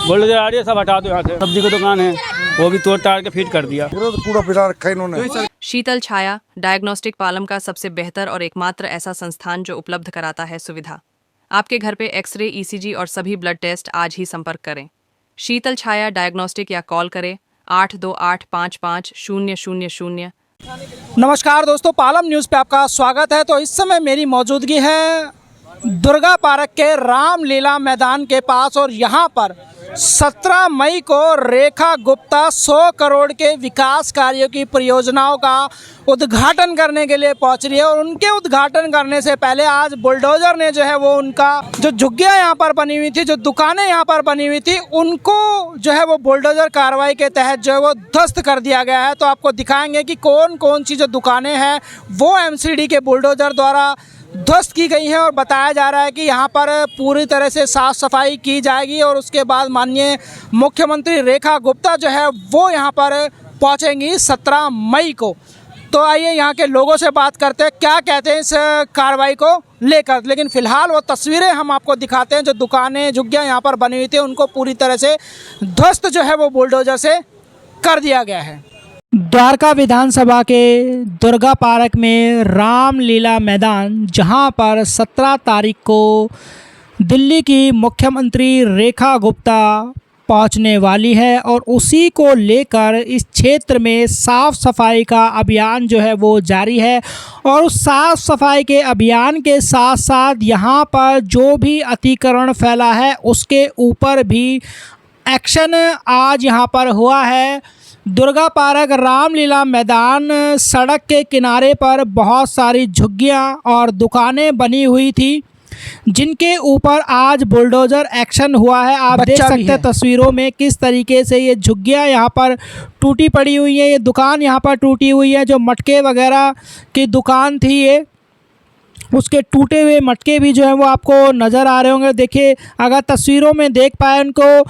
Bulldozer आ रही है, सब हटा दो यहाँ से। सब्जी की दुकान है, वो भी तोड़ ताड़ के फीट कर दिया। कूड़ा पिला रखा है इन्होंने। शीतल छाया डायग्नोस्टिक पालम का सबसे बेहतर और एकमात्र ऐसा संस्थान जो उपलब्ध कराता है सुविधा। आपके घर पे एक्सरे, ईसीजी और सभी ब्लड टेस्ट आज ही संपर्क करें। शीतल छाया डायग्नोस्टिक या कॉल करें 82855000। नमस्कार दोस्तों, पालम न्यूज़ पे आपका स्वागत है। तो इस समय मेरी मौजूदगी है दुर्गा पार्क के रामलीला मैदान के पास और यहाँ पर 17 मई को रेखा गुप्ता 100 करोड़ के विकास कार्यों की परियोजनाओं का उद्घाटन करने के लिए पहुंच रही है। और उनके उद्घाटन करने से पहले आज बुलडोजर ने जो है वो उनका जो झुग्गियाँ यहाँ पर बनी हुई थी, जो दुकानें यहाँ पर बनी हुई थी, उनको जो है वो बुलडोजर कार्रवाई के तहत जो है वो ध्वस्त कर दिया गया है। तो आपको दिखाएंगे कि कौन कौन सी जो दुकानें हैं वो एमसीडी के बुलडोजर द्वारा ध्वस्त की गई हैं। और बताया जा रहा है कि यहाँ पर पूरी तरह से साफ़ सफाई की जाएगी और उसके बाद माननीय मुख्यमंत्री रेखा गुप्ता जो है वो यहाँ पर पहुँचेंगी 17 मई को। तो आइए यहाँ के लोगों से बात करते हैं, क्या कहते हैं इस कार्रवाई को लेकर। लेकिन फ़िलहाल वो तस्वीरें हम आपको दिखाते हैं, जो दुकानें झुग्गियाँ यहाँ पर बनी हुई थी उनको पूरी तरह से ध्वस्त जो है वो बुलडोजर से कर दिया गया है। द्वारका विधानसभा के दुर्गा पार्क में रामलीला मैदान, जहां पर 17 तारीख को दिल्ली की मुख्यमंत्री रेखा गुप्ता पहुंचने वाली है और उसी को लेकर इस क्षेत्र में साफ़ सफाई का अभियान जो है वो जारी है। और उस साफ़ सफाई के अभियान के साथ साथ यहां पर जो भी अतिक्रमण फैला है उसके ऊपर भी एक्शन आज यहां पर हुआ है। दुर्गा पार्क रामलीला मैदान सड़क के किनारे पर बहुत सारी झुग्गियां और दुकानें बनी हुई थी, जिनके ऊपर आज बुलडोज़र एक्शन हुआ है। आप देख सकते हैं तस्वीरों में किस तरीके से ये झुग्गियां यहाँ पर टूटी पड़ी हुई है। ये दुकान यहाँ पर टूटी हुई है, जो मटके वगैरह की दुकान थी, ये उसके टूटे हुए मटके भी जो है वो आपको नज़र आ रहे होंगे। देखिए, अगर तस्वीरों में देख पाए, उनको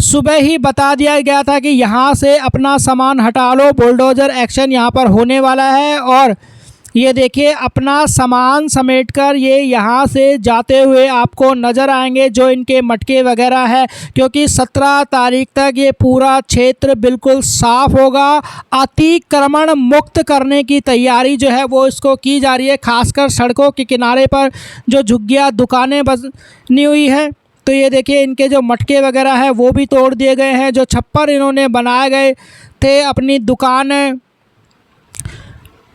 सुबह ही बता दिया गया था कि यहाँ से अपना सामान हटा लो, बुलडोज़र एक्शन यहाँ पर होने वाला है। और ये देखिए, अपना सामान समेटकर ये यहाँ से जाते हुए आपको नज़र आएंगे, जो इनके मटके वगैरह है, क्योंकि 17 तारीख तक ये पूरा क्षेत्र बिल्कुल साफ़ होगा। अतिक्रमण मुक्त करने की तैयारी जो है वो इसको की जा रही है, खासकर सड़कों के किनारे पर जो झुग्गियाँ दुकानें बनी हुई है। तो ये देखिए, इनके जो मटके वगैरह है वो भी तोड़ दिए गए हैं। जो छप्पर इन्होंने बनाए गए थे अपनी दुकान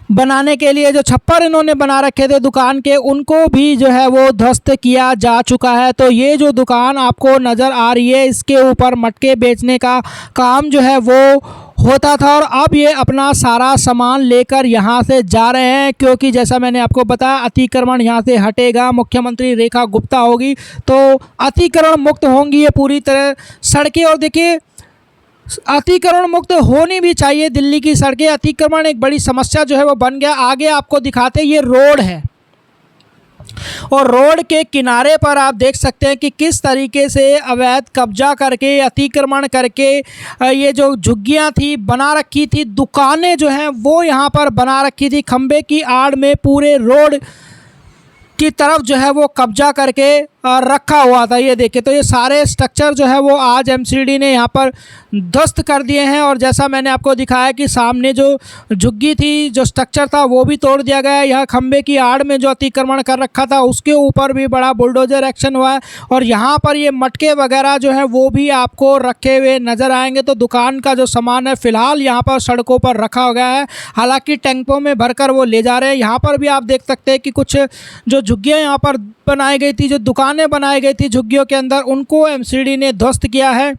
बनाने के लिए, जो छप्पर इन्होंने बना रखे थे दुकान के, उनको भी जो है वो ध्वस्त किया जा चुका है। तो ये जो दुकान आपको नज़र आ रही है, इसके ऊपर मटके बेचने का काम जो है वो होता था और अब ये अपना सारा सामान लेकर यहाँ से जा रहे हैं, क्योंकि जैसा मैंने आपको बताया अतिक्रमण यहाँ से हटेगा, मुख्यमंत्री रेखा गुप्ता होगी तो अतिक्रमण मुक्त होंगी ये पूरी तरह सड़कें। और देखिए, अतिक्रमण मुक्त होनी भी चाहिए दिल्ली की सड़कें। अतिक्रमण एक बड़ी समस्या जो है वो बन गया। आगे आपको दिखाते, ये रोड है और रोड के किनारे पर आप देख सकते हैं कि किस तरीके से अवैध कब्जा करके, अतिक्रमण करके ये जो झुग्गियां थी बना रखी थी, दुकानें जो हैं वो यहाँ पर बना रखी थी, खंबे की आड़ में पूरे रोड की तरफ जो है वो कब्जा करके रखा हुआ था। ये देखिए, तो ये सारे स्ट्रक्चर जो है वो आज एमसीडी ने यहाँ पर ध्वस्त कर दिए हैं। और जैसा मैंने आपको दिखाया कि सामने जो झुग्गी थी, जो स्ट्रक्चर था वो भी तोड़ दिया गया है। यह खंबे की आड़ में जो अतिक्रमण कर रखा था उसके ऊपर भी बड़ा बुलडोजर एक्शन हुआ है। और यहाँ पर ये मटके वगैरह जो है वो भी आपको रखे हुए नज़र आएंगे। तो दुकान का जो सामान है फ़िलहाल यहाँ पर सड़कों पर रखा गया है, हालाँकि टैंकों में भरकर वो ले जा रहे हैं। यहाँ पर भी आप देख सकते हैं कि कुछ जो झुग्गियाँ यहाँ पर बनाई गई थी, जो दुकानें बनाई गई थी झुग्गियों के अंदर, उनको एमसीडी ने ध्वस्त किया है।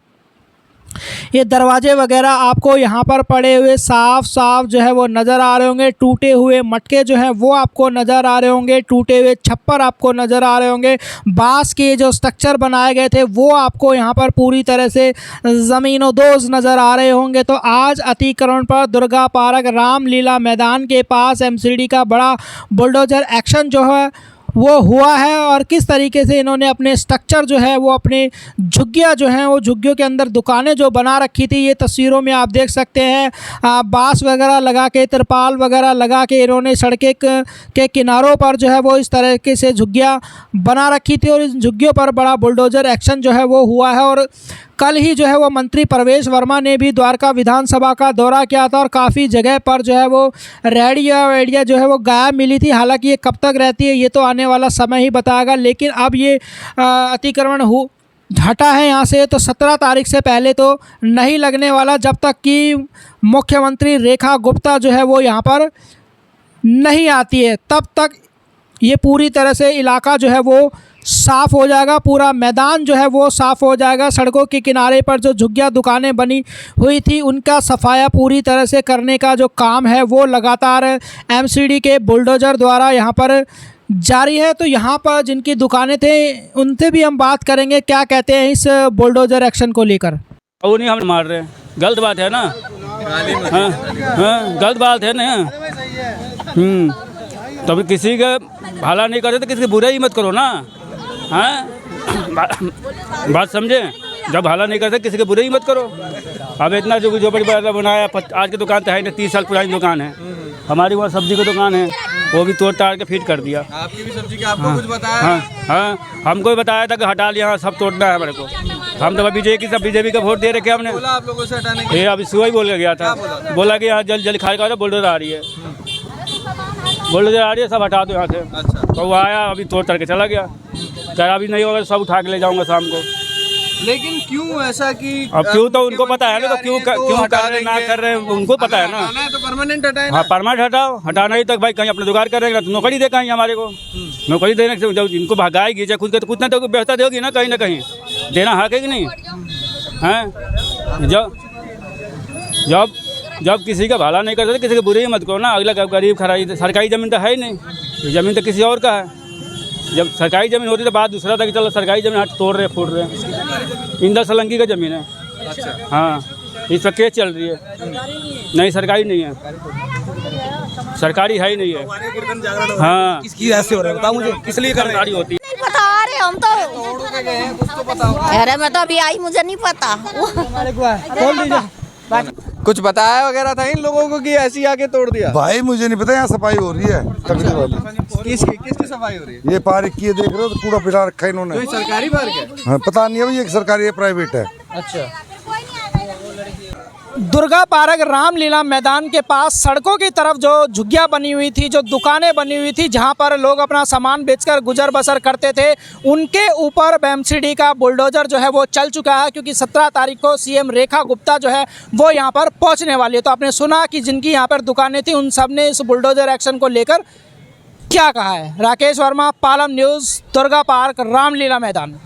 ये दरवाजे वगैरह आपको यहाँ पर पड़े हुए साफ जो है वो नज़र आ रहे होंगे। टूटे हुए मटके जो हैं वो आपको नज़र आ रहे होंगे, टूटे हुए छप्पर आपको नज़र आ रहे होंगे। बांस के जो स्ट्रक्चर बनाए गए थे वो आपको यहाँ पर पूरी तरह से ज़मीनोदोज़ नज़र आ रहे होंगे। तो आज अतिक्रमण पर दुर्गा पार्क रामलीला मैदान के पास एमसीडी का बड़ा बुलडोजर एक्शन जो है वो हुआ है। और किस तरीके से इन्होंने अपने स्ट्रक्चर जो है वो अपने झुग्गियाँ जो हैं वो झुग्गियों के अंदर दुकानें जो बना रखी थी, ये तस्वीरों में आप देख सकते हैं। बांस वगैरह लगा के, तिरपाल वगैरह लगा के इन्होंने सड़कें के किनारों पर जो है वो इस तरीके से झुग्गियाँ बना रखी थी और इस झुग्गियों पर बड़ा बुलडोज़र एक्शन जो है वो हुआ है। और कल ही जो है वो मंत्री प्रवेश वर्मा ने भी द्वारका विधानसभा का दौरा किया था और काफ़ी जगह पर जो है वो रेडिया जो है वो गायब मिली थी। हालांकि ये कब तक रहती है ये तो आने वाला समय ही बताएगा, लेकिन अब ये अतिक्रमण हटा है यहाँ से, तो 17 तारीख से पहले तो नहीं लगने वाला जब तक कि मुख्यमंत्री रेखा गुप्ता जो है वो यहाँ पर नहीं आती है। तब तक ये पूरी तरह से इलाका जो है वो साफ़ हो जाएगा, पूरा मैदान जो है वो साफ़ हो जाएगा। सड़कों के किनारे पर जो झुग्गियाँ दुकानें बनी हुई थी उनका सफाया पूरी तरह से करने का जो काम है वो लगातार एमसीडी के बुलडोज़र द्वारा यहाँ पर जारी है। तो यहाँ पर जिनकी दुकानें थे उनसे भी हम बात करेंगे क्या कहते हैं इस बुलडोज़र एक्शन को लेकर। वो नहीं हम मार रहे, गलत बात है ना। हाँ हाँ, गलत बात है ना। तो अभी किसी का भला नहीं करते तो किसी की बुराई मत करो ना। हाँ बात समझे, जब भला नहीं करते किसी की बुराई मत करो। अब इतना जो झोपड़ी बनाया, आज की दुकान तो है नहीं, 30 साल पुरानी दुकान है हमारी। वहाँ सब्जी की दुकान है, वो भी तोड़ ताड़ के फिट कर दिया। आपकी भी सब्जी की आपको कुछ बताया? हाँ हाँ, हमको भी बताया था कि हटा लिया, सब तोड़ना है हमारे को। हम तो बीजेपी का वोट दे रखे हमने। बोला आप लोगों से हटाने के? ये अभी सुबह ही बोल के गया था, बोला कि यहाँ जल्दी खाली करो, बुलडोजर आ रही है, बुलडोजर आ रही है, सब हटा दो यहाँ से। अच्छा, तो वो आया, अभी तोड़ ताड़ के चला गया। कह अभी नहीं होगा सब उठा के ले जाऊँगा शाम को। लेकिन क्यों ऐसा कि अब क्यों, तो उनको पता है ना, तो क्यों कर रहे ना कर रहे उनको पता है ना। हटाना है तो परमानेंट हटाए ना। हाँ परमानेंट हटाओ, हटाना ही तक भाई कहीं अपने जुगाड़ करेंगे तो नौकरी दे कहीं हमारे को। नौकरी देने से जब इनको भगाएगी चाहे खुद के तो कुछ ना तो व्यवस्था देगी ना कहीं देना हक है कि नहीं। हैं जब किसी का भला नहीं करते किसी की बुरी मत करो ना। अगला गरीब खराब, सरकारी ज़मीन तो है ही नहीं, ज़मीन तो किसी और का है। जब सरकारी ज़मीन होती तो बात दूसरा था कि चलो सरकारी ज़मीन हाथ तोड़ रहे फूट रहे। इंदर सोलंकी का ज़मीन है। अच्छा, हाँ इस पर केस चल रही है। नहीं सरकारी नहीं है, सरकारी है ही नहीं है। हाँ किसकी ऐसे हो रहा है बताओ मुझे, किस लिए कर रहे सरकारी होती है। नहीं पता, अरे हम तो तोड़ के गए हैं, कुछ तो बताओ। अरे मैं तो अभी आई, मुझे नहीं पता। कुछ बताया वगैरह था इन लोगों को कि ऐसी आके तोड़ दिया? भाई मुझे नहीं पता, यहाँ सफाई हो रही है तगड़ी वाली। किसकी सफाई हो रही है? ये पार्क की देख रहे हो तो कूड़ा पिला रखा है इन्होंने। कोई सरकारी पार्क है? हाँ, पता नहीं अभी, एक सरकारी है प्राइवेट है। अच्छा, दुर्गा पार्क रामलीला मैदान के पास सड़कों की तरफ जो झुग्गियाँ बनी हुई थी, जो दुकानें बनी हुई थी जहां पर लोग अपना सामान बेचकर गुजर बसर करते थे, उनके ऊपर एमसीडी का बुलडोजर जो है वो चल चुका है। क्योंकि 17 तारीख को सीएम रेखा गुप्ता जो है वो यहां पर पहुंचने वाली है। तो आपने सुना कि जिनकी यहाँ पर दुकानें थी उन सब ने इस बुलडोजर एक्शन को लेकर क्या कहा है। राकेश वर्मा, पालम न्यूज़, दुर्गा पार्क रामलीला मैदान।